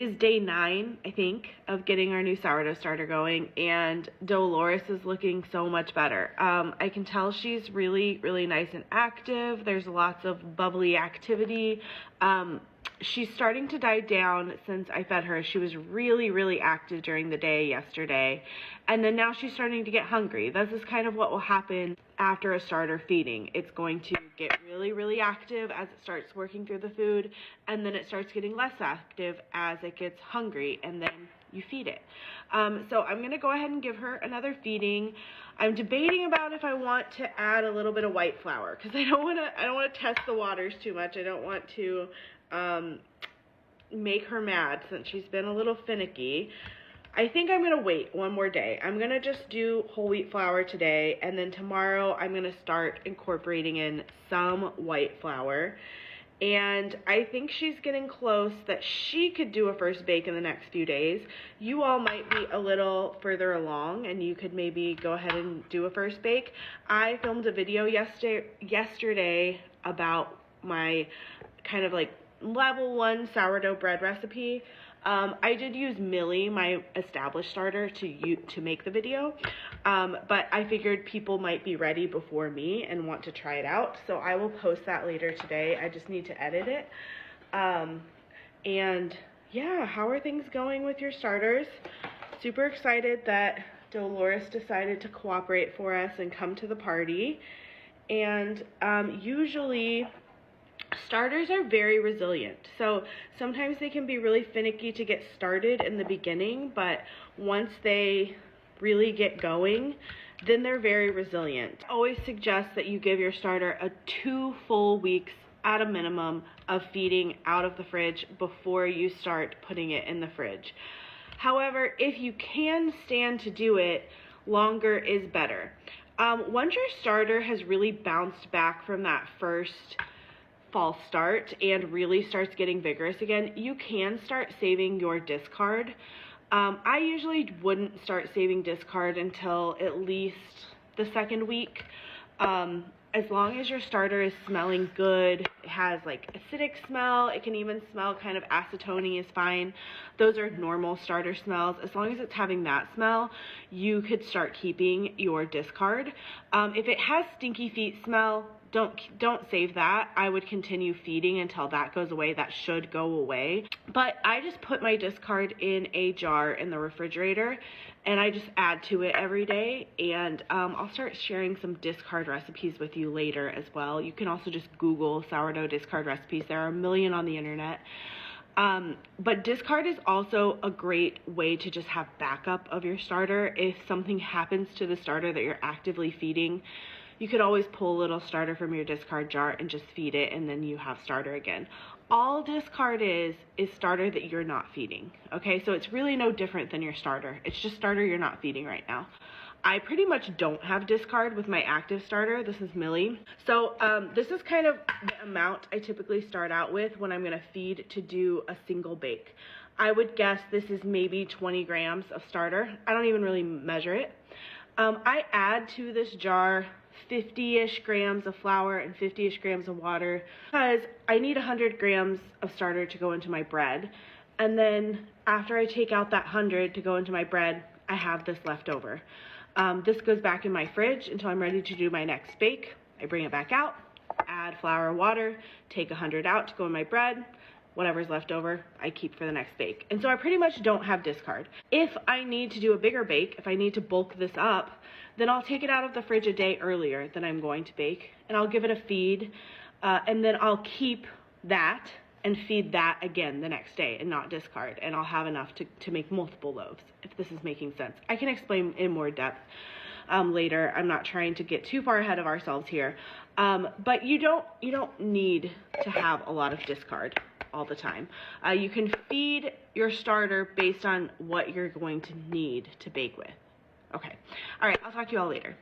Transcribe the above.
Is day 9, I think, of getting our new sourdough starter going, and Dolores is looking so much better. I can tell she's really, really nice and active. There's lots of bubbly activity. She's starting to die down since I fed her. She was really, really active during the day yesterday, and then now she's starting to get hungry. This is kind of what will happen after a starter feeding. It's going to get really, really active as it starts working through the food, and then it starts getting less active as it gets hungry, and then you feed it. So I'm going to go ahead and give her another feeding. I'm debating about if I want to add a little bit of white flour, because I don't want to test the waters too much. I don't want to make her mad since she's been a little finicky. I think I'm going to wait one more day. I'm going to just do whole wheat flour today, and then tomorrow I'm going to start incorporating in some white flour. And I think she's getting close that she could do a first bake in the next few days. You all might be a little further along, and you could maybe go ahead and do a first bake. I filmed a video yesterday about my kind of like level 1 sourdough bread recipe. I did use Millie, my established starter, to make the video, but I figured people might be ready before me and want to try it out, so I will post that later today. I just need to edit it. And yeah, how are things going with your starters? Super excited that Dolores decided to cooperate for us and come to the party. And usually starters are very resilient, so sometimes they can be really finicky to get started in the beginning, but once they really get going, then they're very resilient. I always suggest that you give your starter 2 full weeks at a minimum of feeding out of the fridge before you start putting it in the fridge. However, if you can stand to do it, longer is better. Once your starter has really bounced back from that first false start and really starts getting vigorous again, you can start saving your discard. I usually wouldn't start saving discard until at least the 2nd week. As long as your starter is smelling good, it has like acidic smell, it can even smell kind of acetone is fine. Those are normal starter smells. As long as it's having that smell, you could start keeping your discard. If it has stinky feet smell, don't save that. I would continue feeding until that goes away. That should go away. But I just put my discard in a jar in the refrigerator, and I just add to it every day. And I'll start sharing some discard recipes with you later as well. You can also just Google sourdough discard recipes. There are a million on the internet. But discard is also a great way to just have backup of your starter. If something happens to the starter that you're actively feeding, you could always pull a little starter from your discard jar and just feed it, and then you have starter again. All discard is starter that you're not feeding, okay? So it's really no different than your starter. It's just starter you're not feeding right now. I pretty much don't have discard with my active starter. This is Millie. So this is kind of the amount I typically start out with when I'm gonna feed to do a single bake. I would guess this is maybe 20 grams of starter. I don't even really measure it. I add to this jar 50-ish grams of flour and 50-ish grams of water because I need 100 grams of starter to go into my bread. And then after I take out that 100 to go into my bread, I have this left over. This goes back in my fridge until I'm ready to do my next bake. I bring it back out, add flour and water, take 100 out to go in my bread. Whatever's left over, I keep for the next bake. And so I pretty much don't have discard. If I need to do a bigger bake, if I need to bulk this up, then I'll take it out of the fridge a day earlier than I'm going to bake, and I'll give it a feed, and then I'll keep that and feed that again the next day and not discard, and I'll have enough to make multiple loaves, if this is making sense. I can explain in more depth later. I'm not trying to get too far ahead of ourselves here, but you don't need to have a lot of discard all the time. You can feed your starter based on what you're going to need to bake with. Okay. All right. I'll talk to you all later.